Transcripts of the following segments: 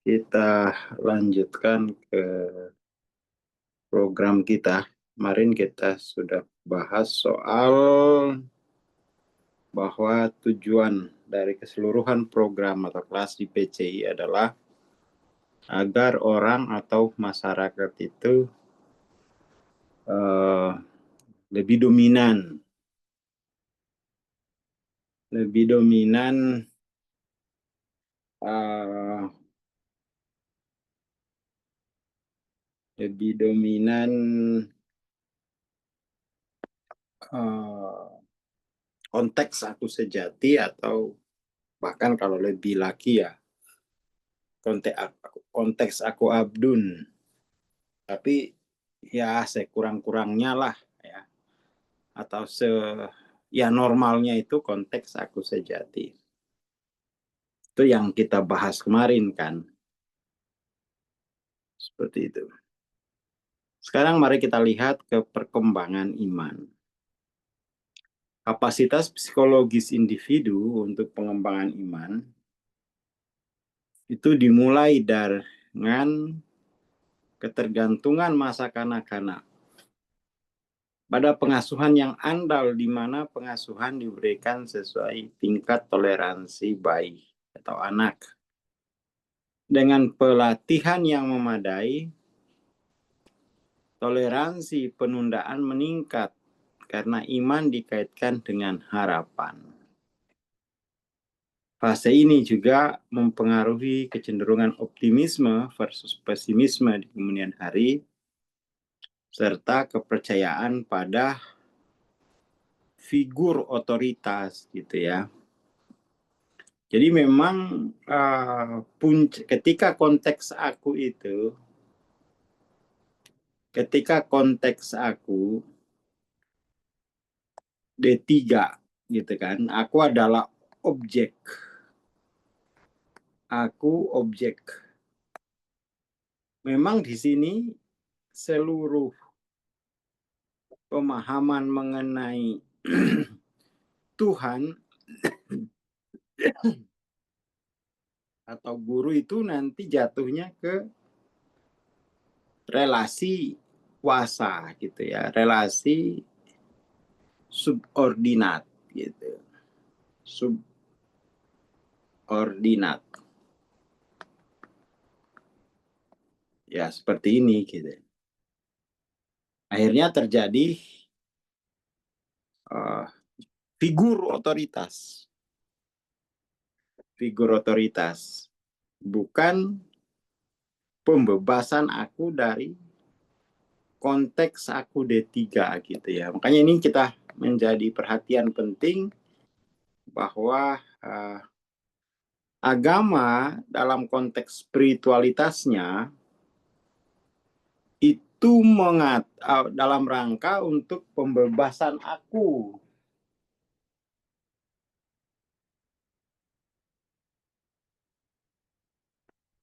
Kita lanjutkan ke program kita. Kemarin kita sudah bahas soal bahwa tujuan dari keseluruhan program atau kelas di PCI adalah agar orang atau masyarakat itu lebih dominan, lebih dominan uh, lebih dominan uh, konteks aku sejati atau bahkan kalau lebih laki ya konteks aku abdun, tapi ya sekurang-kurangnya lah ya, atau ya normalnya itu konteks aku sejati. Itu yang kita bahas kemarin kan, seperti itu. Sekarang mari kita lihat ke perkembangan iman. Kapasitas psikologis individu untuk pengembangan iman itu dimulai dengan ketergantungan masa kanak-kanak pada pengasuhan yang andal, di mana pengasuhan diberikan sesuai tingkat toleransi bayi atau anak. Dengan pelatihan yang memadai, toleransi penundaan meningkat karena iman dikaitkan dengan harapan. Fase ini juga mempengaruhi kecenderungan optimisme versus pesimisme di kemudian hari, serta kepercayaan pada figur otoritas gitu ya. Jadi memang ketika konteks aku D3 gitu kan, aku adalah objek. Aku objek. Memang di sini seluruh pemahaman mengenai Tuhan atau guru itu nanti jatuhnya ke relasi kuasa gitu ya, relasi subordinat gitu. Subordinat. Ya, seperti ini gitu. Akhirnya terjadi figur otoritas. Figur otoritas. Bukan pembebasan aku dari konteks aku D3 gitu ya. Makanya ini kita menjadi perhatian penting bahwa agama dalam konteks spiritualitasnya itu dalam rangka untuk pembebasan aku.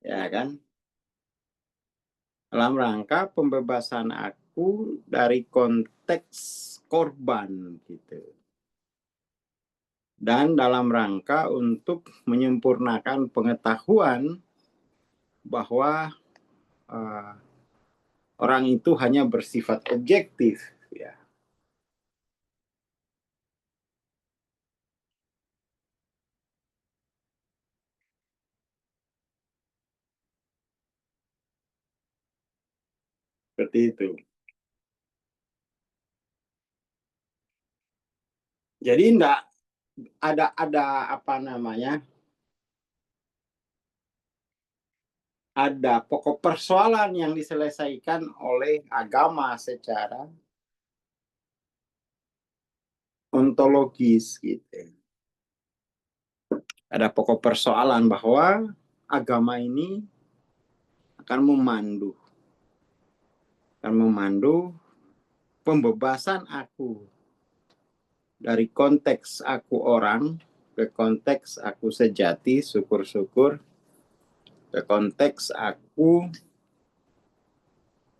Ya kan? Dalam rangka pembebasan aku dari konteks korban gitu. Dan dalam rangka untuk menyempurnakan pengetahuan bahwa orang itu hanya bersifat objektif ya. Seperti itu. Jadi enggak ada apa namanya? Ada pokok persoalan yang diselesaikan oleh agama secara ontologis gitu. Ada pokok persoalan bahwa agama ini akan memandu pembebasan aku dari konteks aku orang ke konteks aku sejati, syukur-syukur, ke konteks aku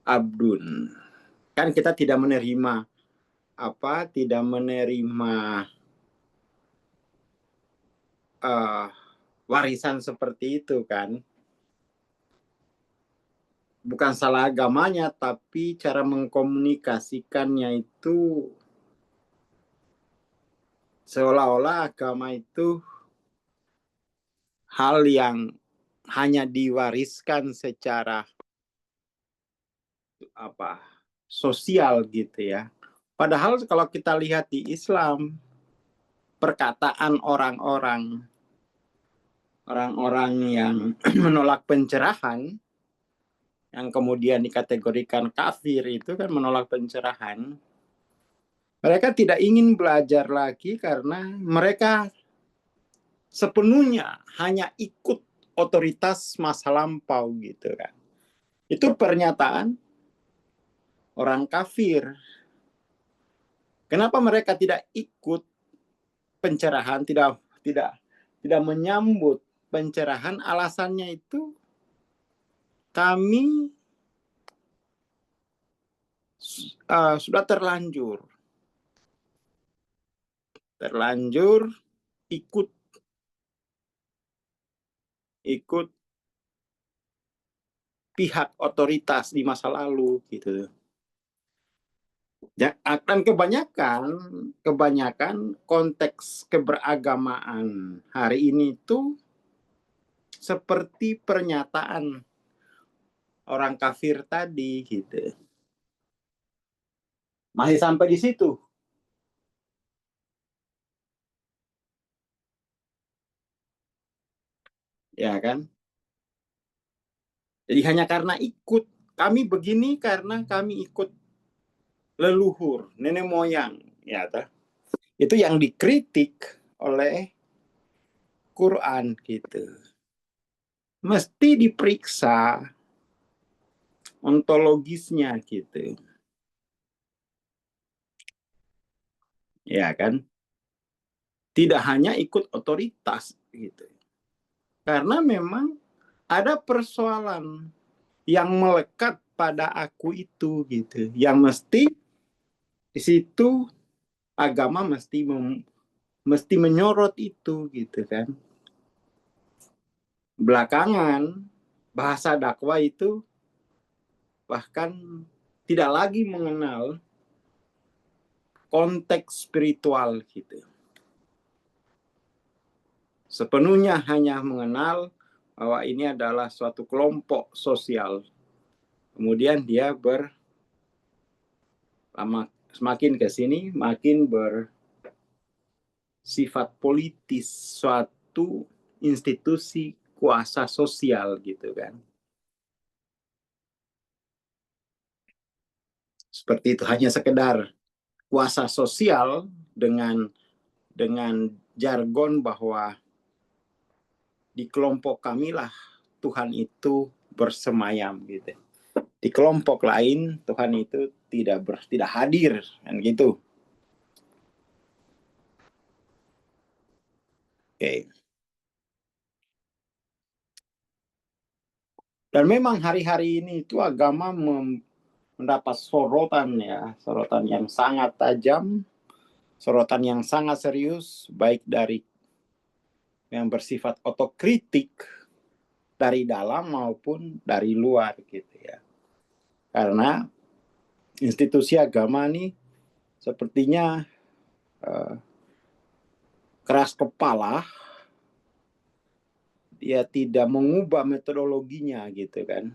abdun. Kan kita tidak menerima tidak menerima warisan seperti itu kan. Bukan salah agamanya, tapi cara mengkomunikasikannya itu seolah-olah agama itu hal yang hanya diwariskan secara sosial gitu ya. Padahal kalau kita lihat di Islam, perkataan orang-orang yang menolak pencerahan, yang kemudian dikategorikan kafir, itu kan menolak pencerahan. Mereka tidak ingin belajar lagi karena mereka sepenuhnya hanya ikut otoritas masa lampau gitu kan. Itu pernyataan orang kafir. Kenapa mereka tidak ikut pencerahan, tidak menyambut pencerahan? Alasannya itu kami sudah terlanjur ikut pihak otoritas di masa lalu gitu. Ya, akan kebanyakan konteks keberagamaan hari ini itu seperti pernyataan orang kafir tadi gitu. Masih sampai di situ. Ya kan? Jadi hanya karena ikut, kami begini karena kami ikut leluhur, nenek moyang, ya toh. Itu yang dikritik oleh Quran gitu. Mesti diperiksa ontologisnya gitu. Ya kan? Tidak hanya ikut otoritas gitu. Karena memang ada persoalan yang melekat pada aku itu gitu. Yang mesti di situ agama mesti menyorot itu gitu kan. Belakangan bahasa dakwah itu bahkan tidak lagi mengenal konteks spiritual gitu. Sepenuhnya hanya mengenal bahwa ini adalah suatu kelompok sosial. Kemudian dia semakin ke sini makin bersifat politis, suatu institusi kuasa sosial gitu kan. Seperti itu, hanya sekedar kuasa sosial dengan jargon bahwa di kelompok kamilah Tuhan itu bersemayam gitu. Di kelompok lain Tuhan itu tidak hadir kan gitu. Oke. Dan memang hari-hari ini itu agama mendapat sorotan yang sangat tajam, sorotan yang sangat serius, baik dari yang bersifat otokritik dari dalam maupun dari luar gitu ya. Karena institusi agama ini sepertinya keras kepala, dia tidak mengubah metodologinya gitu kan.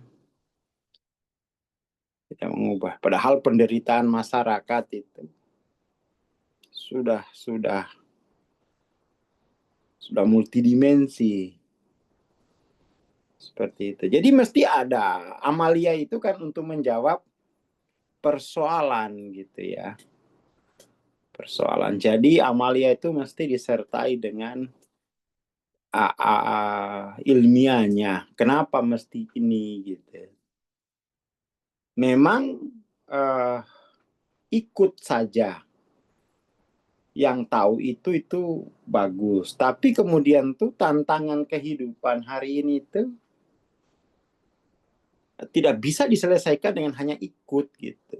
Tidak mengubah. Padahal penderitaan masyarakat itu sudah multidimensi seperti itu. Jadi mesti ada amalia itu kan untuk menjawab persoalan gitu ya. Persoalan. Jadi amalia itu mesti disertai dengan ilmiahnya. Kenapa mesti ini gitu. Memang ikut saja. Yang tahu itu bagus. Tapi kemudian tuh tantangan kehidupan hari ini tuh tidak bisa diselesaikan dengan hanya ikut gitu.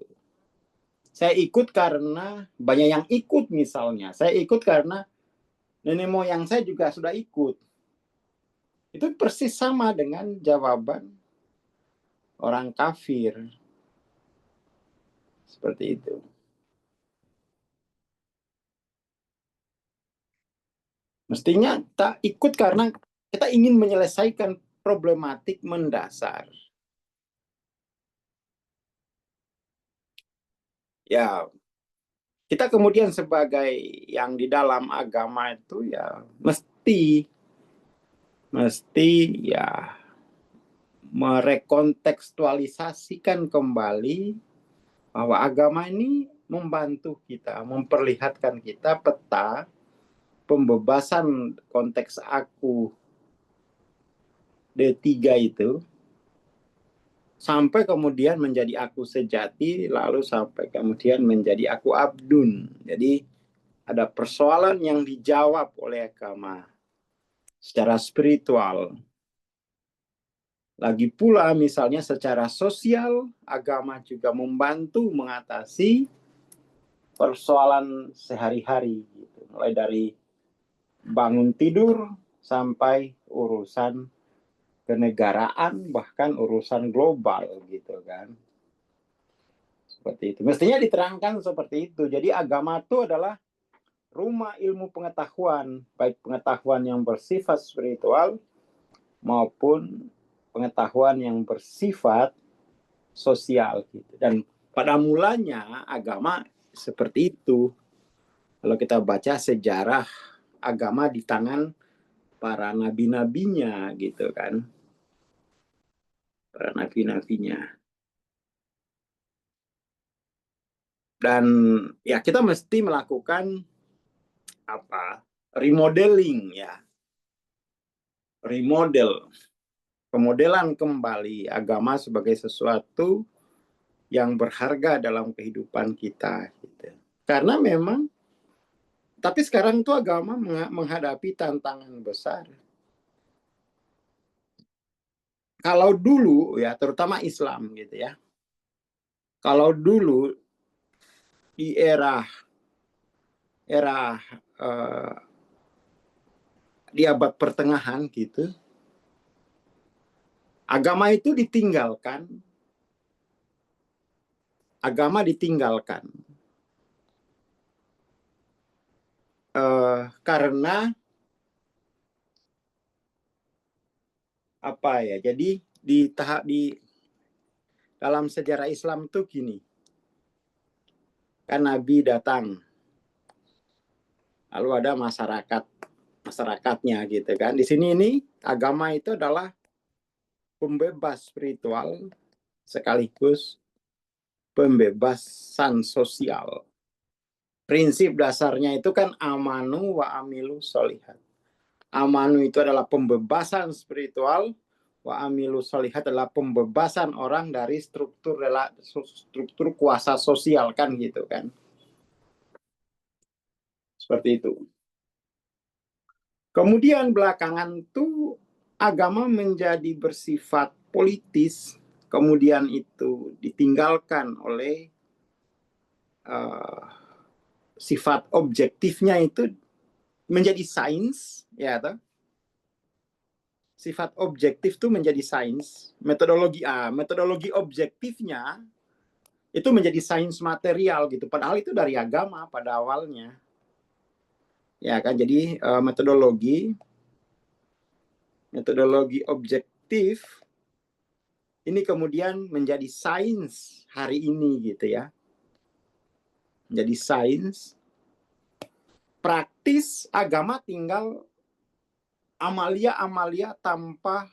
Saya ikut karena banyak yang ikut misalnya. Saya ikut karena nenek moyang saya juga sudah ikut. Itu persis sama dengan jawaban orang kafir. Seperti itu. Mestinya tak ikut karena kita ingin menyelesaikan problematik mendasar. Ya, kita kemudian sebagai yang di dalam agama itu ya mesti ya merekontekstualisasikan kembali bahwa agama ini membantu kita, memperlihatkan kita peta pembebasan konteks aku D3 itu sampai kemudian menjadi aku sejati, lalu sampai kemudian menjadi aku abdun. Jadi ada persoalan yang dijawab oleh agama secara spiritual. Lagi pula misalnya secara sosial, agama juga membantu mengatasi persoalan sehari-hari. Gitu. Mulai dari bangun tidur sampai urusan kenegaraan, bahkan urusan global gitu kan. Seperti itu. Mestinya diterangkan seperti itu. Jadi agama itu adalah rumah ilmu pengetahuan, baik pengetahuan yang bersifat spiritual maupun pengetahuan yang bersifat sosial gitu. Dan pada mulanya agama seperti itu. Kalau kita baca sejarah agama di tangan para nabi-nabinya gitu kan. Para nabi-nabinya. Dan ya kita mesti melakukan apa? Remodeling ya. Remodel. Pemodelan kembali agama sebagai sesuatu yang berharga dalam kehidupan kita gitu. Karena memang tapi sekarang tuh agama menghadapi tantangan besar. Kalau dulu ya terutama Islam gitu ya. Kalau dulu di era uh, di abad pertengahan gitu, agama itu ditinggalkan. Agama ditinggalkan karena apa ya? Jadi di dalam sejarah Islam tuh gini, kan Nabi datang, lalu ada masyarakatnya gitu kan. Di sini ini agama itu adalah pembebas spiritual sekaligus pembebasan sosial. Prinsip dasarnya itu kan amanu wa amilu solihat. Amanu itu adalah pembebasan spiritual, wa amilu solihat adalah pembebasan orang dari struktur kuasa sosial kan gitu kan. Seperti itu. Kemudian belakangan itu agama menjadi bersifat politis, kemudian itu ditinggalkan oleh sifat objektifnya itu menjadi sains, ya toh? Sifat objektif itu menjadi sains, metodologi objektifnya itu menjadi sains material gitu. Padahal itu dari agama pada awalnya. Ya kan, jadi metodologi objektif ini kemudian menjadi sains hari ini gitu ya. Menjadi sains praktis agama tinggal amalia tanpa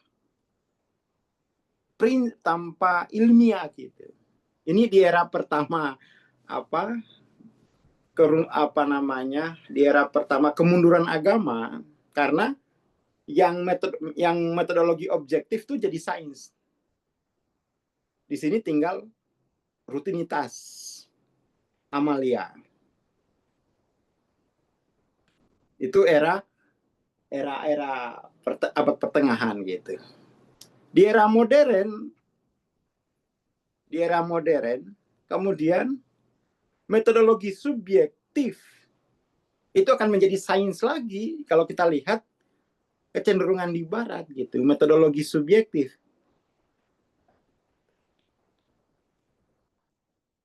ilmiah gitu. Ini di era pertama di era pertama kemunduran agama karena yang metodologi objektif itu jadi sains. Di sini tinggal rutinitas amalia. Itu era abad pertengahan gitu. Di era modern kemudian metodologi subjektif itu akan menjadi sains lagi kalau kita lihat kecenderungan di barat gitu, metodologi subjektif.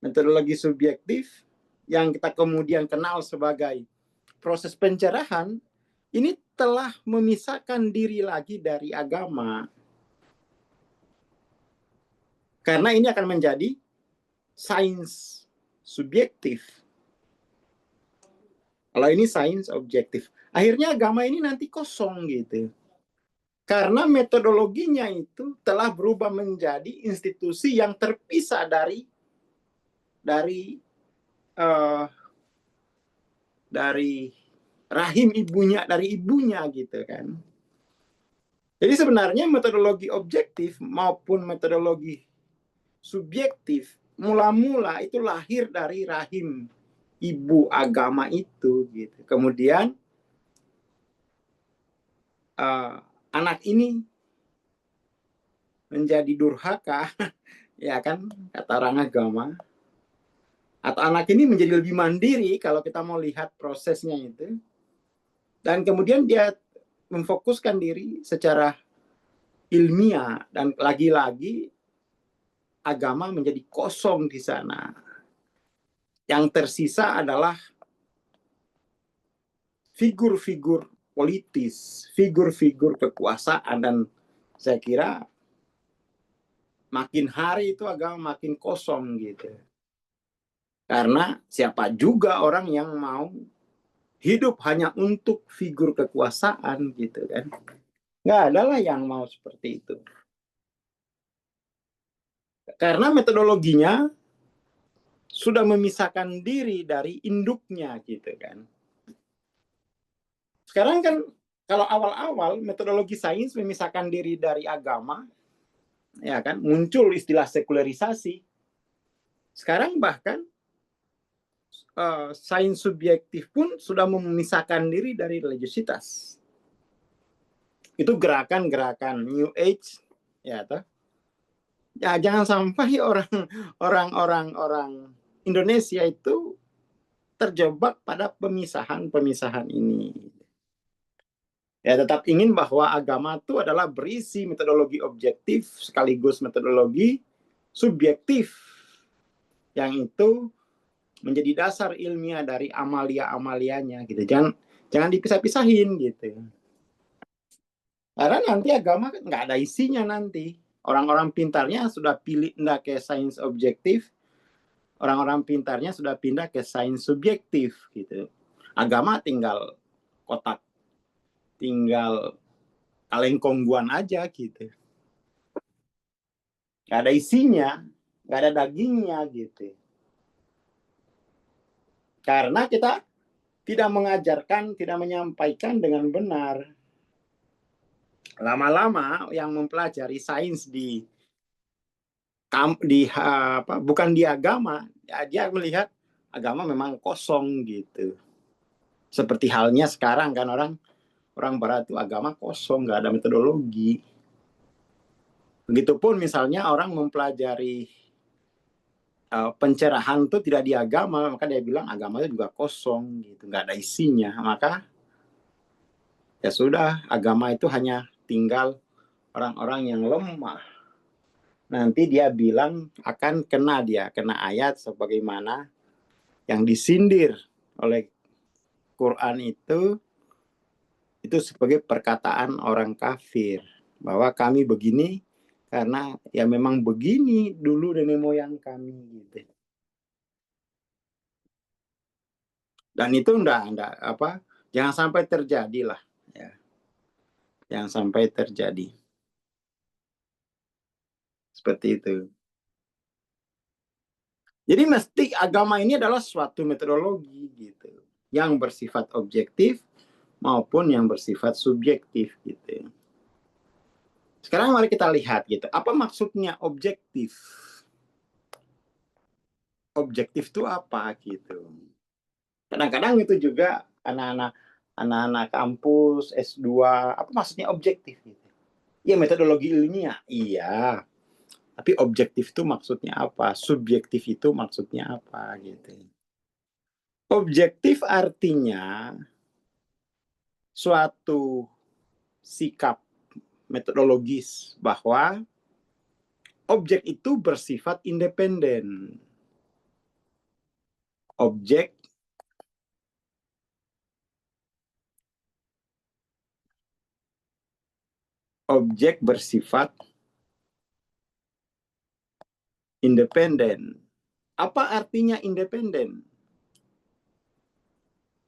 Metodologi subjektif yang kita kemudian kenal sebagai proses pencerahan ini telah memisahkan diri lagi dari agama. Karena ini akan menjadi sains subjektif. Kalau ini sains objektif. Akhirnya agama ini nanti kosong gitu. Karena metodologinya itu telah berubah menjadi institusi yang terpisah dari uh, dari rahim ibunya, dari ibunya gitu kan. Jadi sebenarnya metodologi objektif maupun metodologi subjektif mula-mula itu lahir dari rahim ibu agama itu gitu. Kemudian anak ini menjadi durhaka ya kan, kata orang agama, atau anak ini menjadi lebih mandiri kalau kita mau lihat prosesnya itu, dan kemudian dia memfokuskan diri secara ilmiah, dan lagi-lagi agama menjadi kosong di sana. Yang tersisa adalah figur-figur politis, figur-figur kekuasaan, dan saya kira makin hari itu agama makin kosong gitu. Karena siapa juga orang yang mau hidup hanya untuk figur kekuasaan gitu kan. Nggak ada lah yang mau seperti itu. Karena metodologinya sudah memisahkan diri dari induknya gitu kan. Sekarang kan kalau awal-awal metodologi sains memisahkan diri dari agama, ya kan, muncul istilah sekularisasi. Sekarang bahkan sains subjektif pun sudah memisahkan diri dari religiositas. Itu gerakan-gerakan New Age, ya toh. Ya, jangan sampai orang Indonesia itu terjebak pada pemisahan-pemisahan ini. Ya, tetap ingin bahwa agama itu adalah berisi metodologi objektif sekaligus metodologi subjektif, yang itu menjadi dasar ilmiah dari amalia-amalianya gitu. Jangan dipisah-pisahin gitu. Karena nanti agama kan nggak ada isinya nanti. Orang-orang pintarnya sudah pilih pindah ke sains objektif, orang-orang pintarnya sudah pindah ke sains subjektif gitu. Agama tinggal kotak, tinggal kaleng kongguan aja gitu. Gak ada isinya, gak ada dagingnya gitu. Karena kita tidak mengajarkan, tidak menyampaikan dengan benar. Lama-lama yang mempelajari sains bukan di agama, ya, dia melihat agama memang kosong gitu. Seperti halnya sekarang kan orang barat itu agama kosong, nggak ada metodologi. Begitupun misalnya orang mempelajari pencerahan itu tidak di agama, maka dia bilang agama itu juga kosong gitu, nggak ada isinya. Maka ya sudah, agama itu hanya tinggal orang-orang yang lemah. Nanti dia bilang akan kena ayat sebagaimana yang disindir oleh Quran itu sebagai perkataan orang kafir, bahwa kami begini karena ya memang begini dulu nenek moyang kami gitu. Dan itu enggak jangan sampai terjadi lah ya. Jangan sampai terjadi seperti itu. Jadi mesti agama ini adalah suatu metodologi gitu, yang bersifat objektif maupun yang bersifat subjektif gitu. Sekarang mari kita lihat gitu, apa maksudnya objektif? Objektif itu apa gitu? Kadang-kadang itu juga anak-anak kampus S2, apa maksudnya objektif gitu? Ya metodologi ilmiah, iya. Tapi objektif itu maksudnya apa? Subjektif itu maksudnya apa gitu? Objektif artinya suatu sikap metodologis bahwa objek itu bersifat independen. Objek bersifat independen. Apa artinya independen?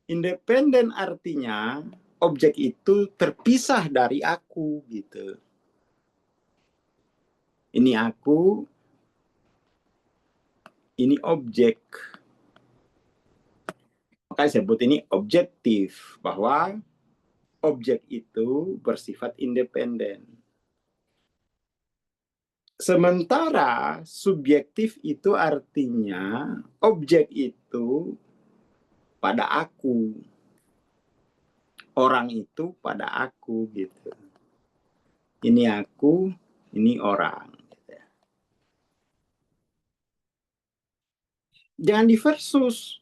Independen artinya objek itu terpisah dari aku gitu. Ini aku, ini objek. Maka disebut ini objektif, bahwa objek itu bersifat independen. Sementara subjektif itu artinya objek itu pada aku, orang itu pada aku gitu. Ini aku, ini orang. Jangan diversus.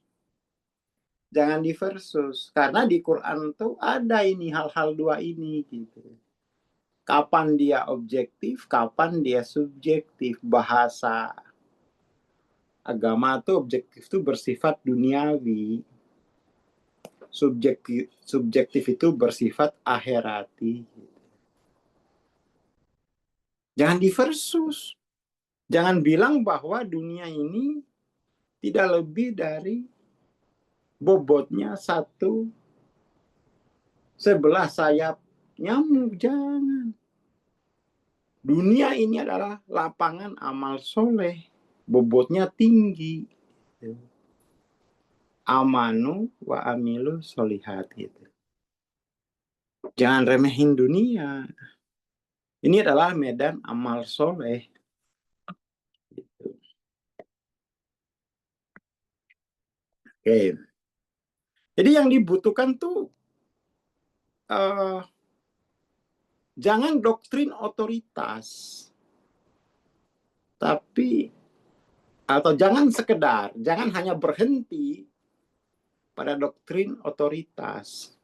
Jangan diversus. Karena di Quran tuh ada ini hal-hal dua ini gitu. Kapan dia objektif, kapan dia subjektif. Bahasa agama tuh objektif itu bersifat duniawi. Subjektif itu bersifat akhirati. Jangan diversus. Jangan bilang bahwa dunia ini tidak lebih dari bobotnya satu sebelah sayap nyamuk. Jangan. Dunia ini adalah lapangan amal soleh. Bobotnya tinggi. Amanu wa amilu solihat. Gitu. Jangan remehin dunia. Ini adalah medan amal soleh. Gitu. Oke. Jadi yang dibutuhkan tuh jangan doktrin otoritas, tapi atau jangan hanya berhenti pada doktrin otoritas.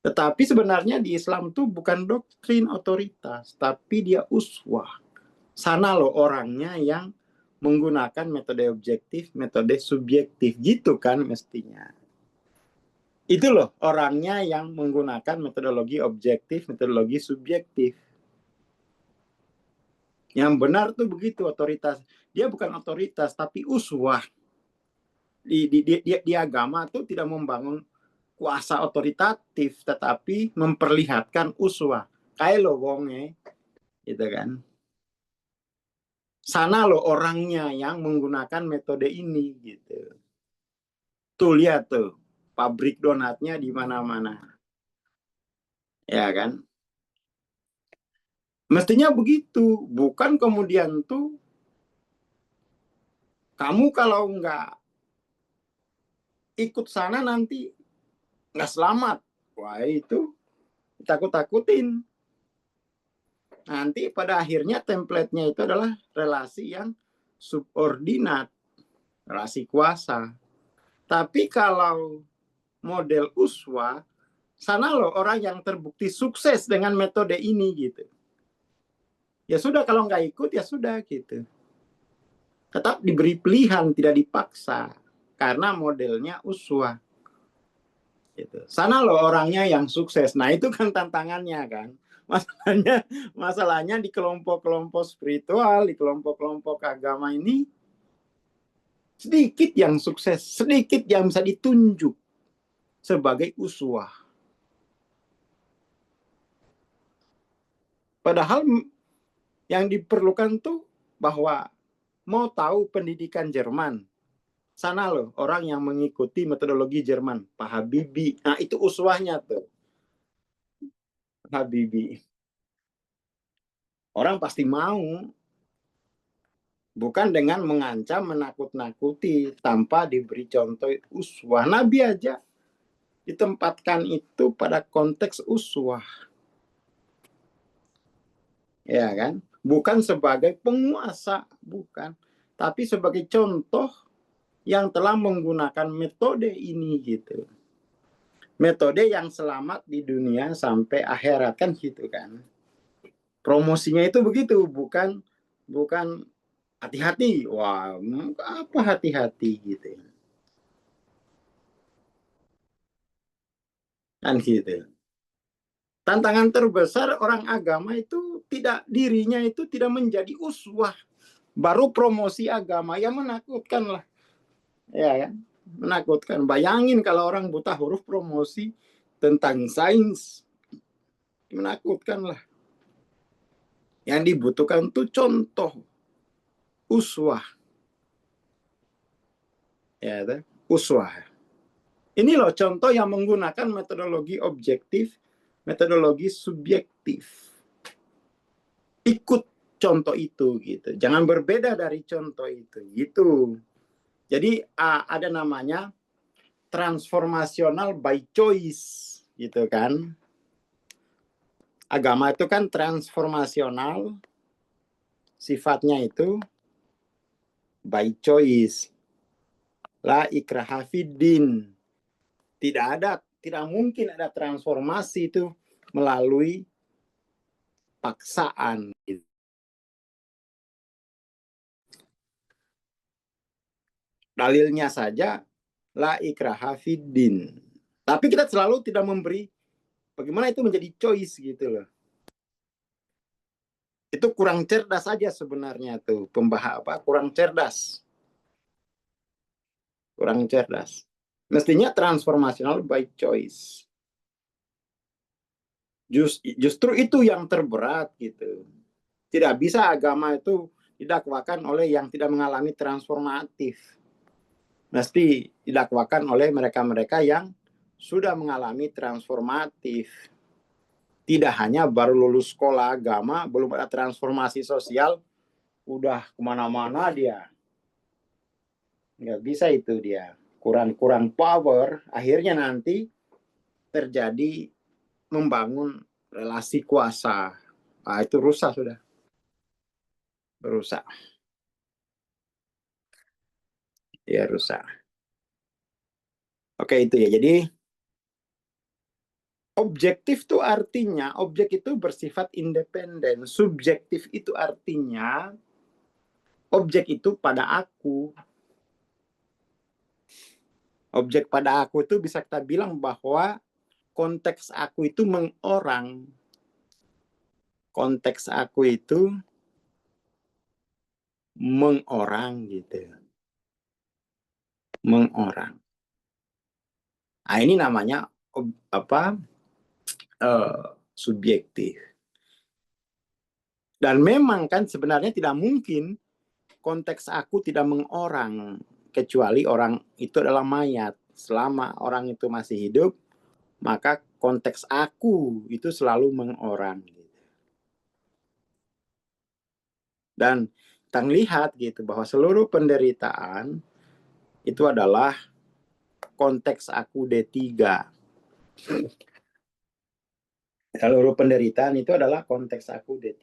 Tetapi sebenarnya di Islam tuh bukan doktrin otoritas, tapi dia uswah. Sana loh orangnya yang menggunakan metode objektif, metode subjektif, gitu kan mestinya. Itu loh orangnya yang menggunakan metodologi objektif, metodologi subjektif. Yang benar tuh begitu otoritas. Dia bukan otoritas, tapi uswah. Di agama tuh tidak membangun kuasa otoritatif, tetapi memperlihatkan uswah. Kayak lo wonge, gitu kan. Sana lo orangnya yang menggunakan metode ini, gitu. Tuh lihat tuh, pabrik donatnya di mana-mana. Ya kan? Mestinya begitu, bukan kemudian tuh kamu kalau nggak ikut sana nanti nggak selamat. Wah itu takut-takutin. Nanti pada akhirnya template-nya itu adalah relasi yang subordinat, relasi kuasa. Tapi kalau model uswa, sana loh orang yang terbukti sukses dengan metode ini gitu. Ya sudah, kalau nggak ikut ya sudah gitu. Tetap diberi pilihan, tidak dipaksa. Karena modelnya uswa. Gitu. Sana loh orangnya yang sukses. Nah itu kan tantangannya kan. Masalahnya di kelompok-kelompok spiritual, di kelompok-kelompok agama ini sedikit yang sukses, sedikit yang bisa ditunjuk sebagai uswah. Padahal yang diperlukan tuh bahwa mau tahu pendidikan Jerman, sana loh orang yang mengikuti metodologi Jerman, Pak Habibie. Nah itu uswahnya tuh, Habibie. Orang pasti mau. Bukan dengan mengancam, menakut-nakuti, tanpa diberi contoh uswah. Nabi aja ditempatkan itu pada konteks uswah. Ya kan? Bukan sebagai penguasa, bukan. Tapi sebagai contoh yang telah menggunakan metode ini gitu. metode yang selamat di dunia sampai akhirat, kan gitu kan. Promosinya itu begitu, bukan hati-hati. Wah, apa hati-hati gitu. Kan gitu. Tantangan terbesar orang agama itu dirinya itu tidak menjadi uswah. Baru promosi agama yang menakutkan lah. Ya kan? Menakutkan. Bayangin kalau orang buta huruf promosi tentang sains. Menakutkan lah. Yang dibutuhkan tuh contoh, uswah. Ya, uswah. Ini loh contoh yang menggunakan metodologi objektif, metodologi subjektif. Ikut contoh itu gitu. Jangan berbeda dari contoh itu gitu. Jadi ada namanya transformasional by choice gitu kan. Agama itu kan transformasional, sifatnya itu by choice. La ikraha fiddin. Tidak mungkin ada transformasi itu melalui paksaan. Dalilnya saja la ikraha fiddin. Tapi kita selalu tidak memberi bagaimana itu menjadi choice gitu loh. Itu kurang cerdas saja sebenarnya tuh kurang cerdas. Kurang cerdas. Mestinya transformational by choice. Justru itu yang terberat gitu. Tidak bisa agama itu didakwakan oleh yang tidak mengalami transformatif. Mesti didakwakan oleh mereka-mereka yang sudah mengalami transformatif. Tidak hanya baru lulus sekolah agama, belum ada transformasi sosial, udah kemana-mana dia. Nggak bisa itu dia. Kurang power, akhirnya nanti terjadi membangun relasi kuasa. Nah, itu rusak sudah. Rusak. Ya, rusak. Oke, itu ya. Jadi, objektif itu artinya, objek itu bersifat independen. Subjektif itu artinya, objek itu pada aku. Objek pada aku itu bisa kita bilang bahwa konteks aku itu mengorang. Konteks aku itu mengorang gitu. Mengorang. Nah, ini namanya subjektif. Dan memang kan sebenarnya tidak mungkin konteks aku tidak mengorang kecuali orang itu adalah mayat. Selama orang itu masih hidup, maka konteks aku itu selalu mengorang. Dan kita lihat gitu bahwa seluruh penderitaan itu adalah konteks aku D3. Seluruh penderitaan itu adalah konteks aku D3.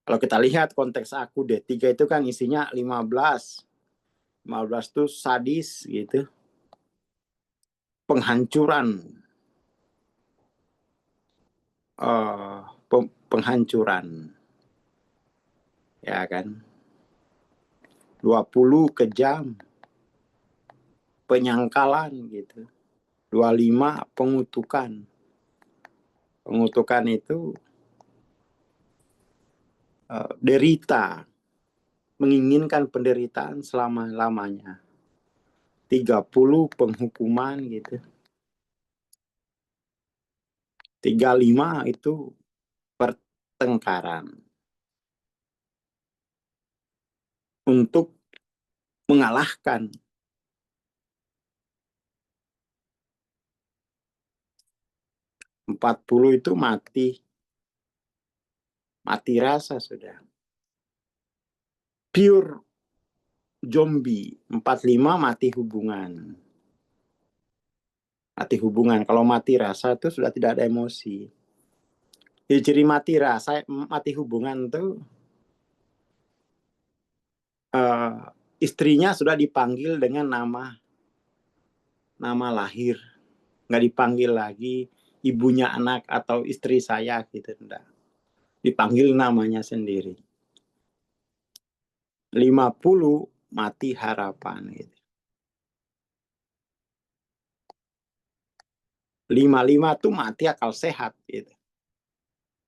Kalau kita lihat konteks aku D3 itu kan isinya 15. 15 itu sadis gitu. Penghancuran. Penghancuran. Ya kan. 20 kejam. Penyangkalan gitu. 25 pengutukan. Pengutukan itu derita, menginginkan penderitaan selama-lamanya. 30 penghukuman gitu. 35 itu pertengkaran. Untuk mengalahkan. 40 itu mati. Mati rasa sudah. Pure zombie. 45 mati hubungan. Mati hubungan. Kalau mati rasa itu sudah tidak ada emosi. Jadi ciri mati rasa, mati hubungan itu istrinya sudah dipanggil dengan nama nama lahir, nggak dipanggil lagi ibunya anak atau istri saya gitu, enggak. Dipanggil namanya sendiri. 50 mati harapan gitu. 55 tuh mati akal sehat gitu.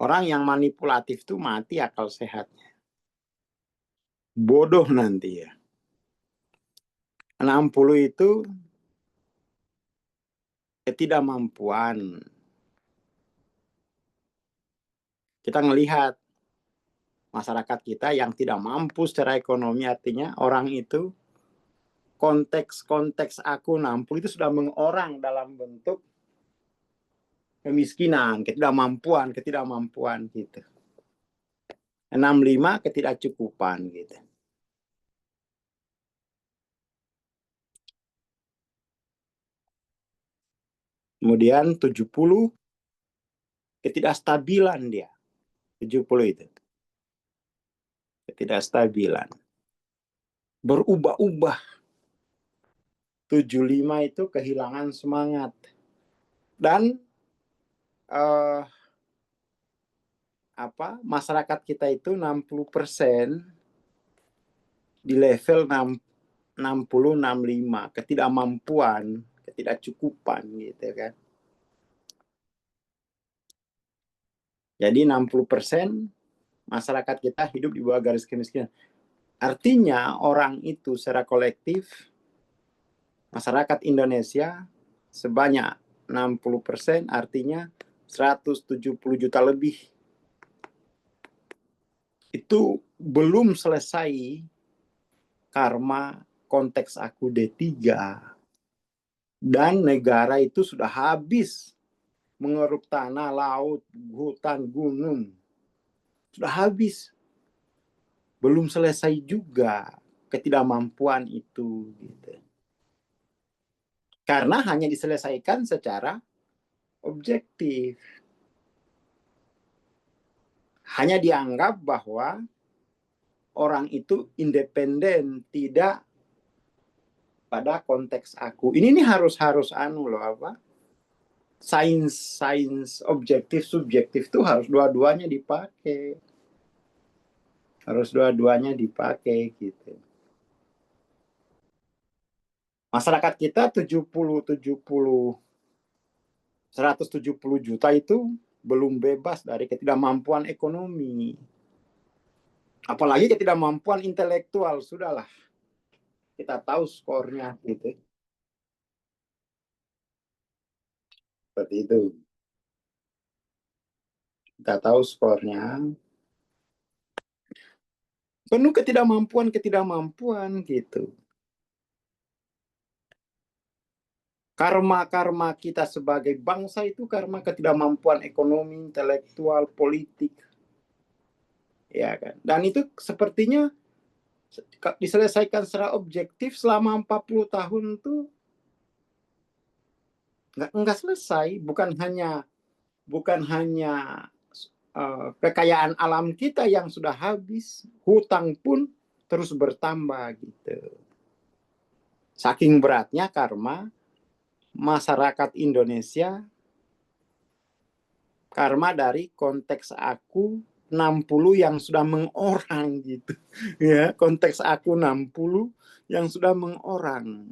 Orang yang manipulatif tuh mati akal sehatnya. Bodoh nanti ya. 60 itu ketidakmampuan. Kita melihat masyarakat kita yang tidak mampu secara ekonomi, artinya orang itu konteks aku 60 itu sudah mengorang dalam bentuk kemiskinan, ketidakmampuan gitu. 65 ketidakcukupan gitu. Kemudian 70 ketidakstabilan dia. 70 itu. Ketidakstabilan. Berubah-ubah. 75 itu kehilangan semangat. Dan masyarakat kita itu 60% di level 60 65 ketidakmampuan, ketidakcukupan gitu kan. Jadi 60% masyarakat kita hidup di bawah garis kemiskinan. Artinya orang itu secara kolektif masyarakat Indonesia sebanyak 60%, artinya 170 juta lebih. Itu belum selesai karma konteks aku D3. Dan negara itu sudah habis mengeruk tanah, laut, hutan, gunung. Sudah habis. Belum selesai juga ketidakmampuan itu. Gitu. Karena hanya diselesaikan secara objektif. Hanya dianggap bahwa orang itu independen, tidak pada konteks aku. Ini harus sains objektif subjektif tuh harus dua-duanya dipakai. Harus dua-duanya dipakai gitu. Masyarakat kita 170 juta itu belum bebas dari ketidakmampuan ekonomi. Apalagi ketidakmampuan intelektual, sudahlah. Kita tahu skornya gitu. Seperti itu. Kita tahu skornya. Penuh ketidakmampuan gitu. Karma kita sebagai bangsa itu karma ketidakmampuan ekonomi, intelektual, politik. Ya kan? Dan itu sepertinya diselesaikan secara objektif selama 40 tahun tuh nggak selesai. Bukan hanya kekayaan alam kita yang sudah habis, hutang pun terus bertambah gitu. Saking beratnya karma masyarakat Indonesia, karma dari konteks aku 60 yang sudah mengorang gitu. Ya, konteks aku 60 yang sudah mengorang.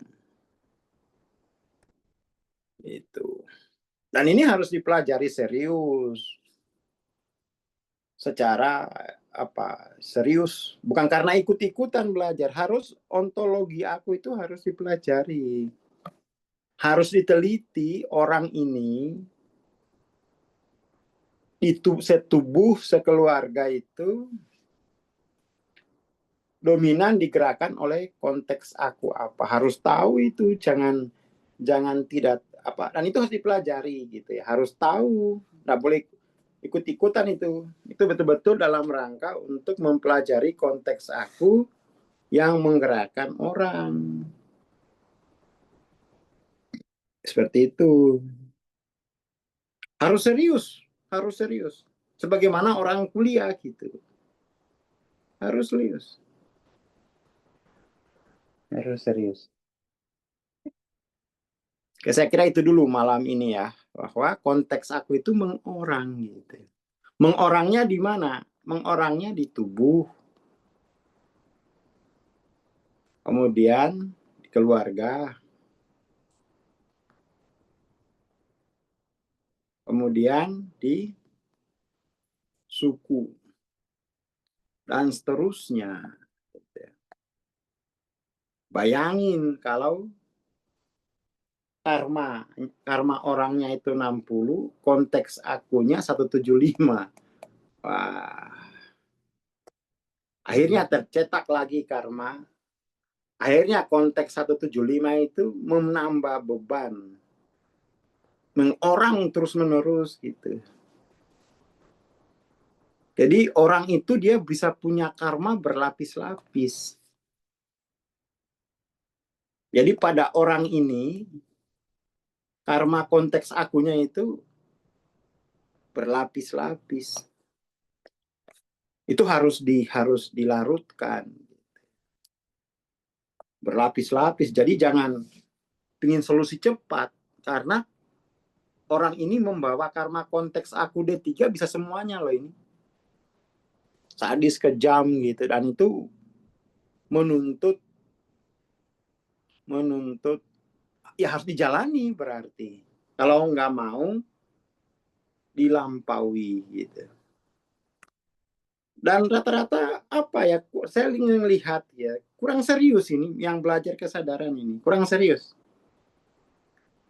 Itu. Dan ini harus dipelajari serius. Secara serius, bukan karena ikut-ikutan belajar, harus ontologi aku itu harus dipelajari, harus diteliti orang ini itu setubuh sekeluarga itu dominan digerakkan oleh konteks aku apa, harus tahu itu, jangan tidak dan itu harus dipelajari gitu ya, harus tahu, nggak boleh ikut-ikutan itu betul-betul dalam rangka untuk mempelajari konteks aku yang menggerakkan orang. Seperti itu. Harus serius. Sebagaimana orang kuliah gitu. Harus serius. Harus serius. Oke, saya kira itu dulu malam ini ya, bahwa konteks aku itu mengorang gitu. Mengorangnya di mana? Mengorangnya di tubuh, kemudian di keluarga, kemudian di suku, dan seterusnya. Bayangin kalau karma orangnya itu 60, konteks akunya 175. Wah, akhirnya tercetak lagi karma. Akhirnya konteks 175 itu menambah beban. Mengorang terus-menerus gitu. Jadi orang itu dia bisa punya karma berlapis-lapis. Jadi pada orang ini, karma konteks akunya itu berlapis-lapis. Itu harus dilarutkan. Berlapis-lapis. Jadi jangan ingin solusi cepat. Karena orang ini membawa karma konteks aku D3 bisa semuanya loh ini. Sadis, kejam gitu. Dan itu menuntut ya harus dijalani berarti. Kalau nggak mau dilampaui gitu. Dan rata-rata apa ya, saya ingin lihat ya, kurang serius ini yang belajar kesadaran ini, kurang serius.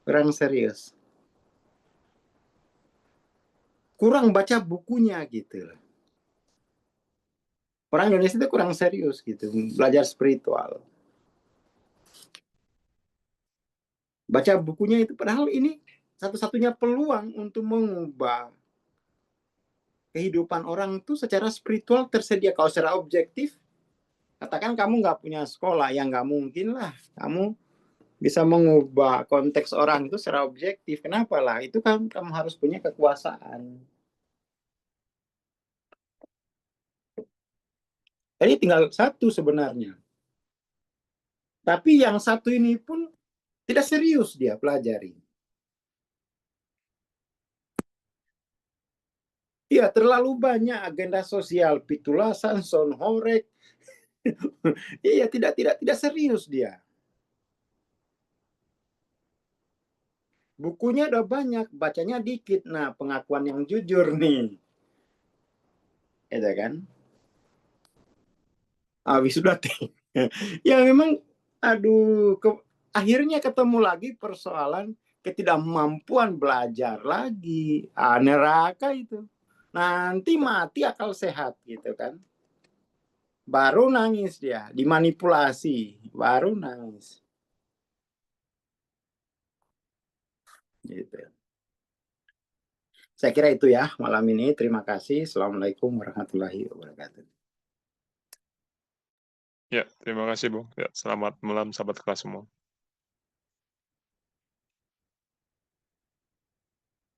Kurang serius. Kurang baca bukunya gitu. Orang Indonesia itu kurang serius gitu, belajar spiritual. Baca bukunya itu, padahal ini satu-satunya peluang untuk mengubah kehidupan orang itu secara spiritual tersedia. Kalau secara objektif, katakan kamu nggak punya sekolah, ya nggak mungkin lah kamu bisa mengubah konteks orang itu secara objektif. Kenapa lah? Itu kan kamu harus punya kekuasaan. Jadi tinggal satu sebenarnya. Tapi yang satu ini pun tidak serius dia pelajari. Iya, terlalu banyak agenda sosial, pitulasan, sonhorek. Iya, tidak serius dia. Bukunya udah banyak, bacanya dikit. Nah, pengakuan yang jujur nih. Ya kan? Wisuda ya memang, aduh, akhirnya ketemu lagi persoalan ketidakmampuan belajar lagi. Neraka itu. Nanti mati akal sehat gitu kan. Baru nangis dia, dimanipulasi, baru nangis. Gitu. Saya kira itu ya malam ini. Terima kasih. Assalamualaikum warahmatullahi wabarakatuh. Ya, terima kasih, Bung. Ya, selamat malam sahabat kelas semua.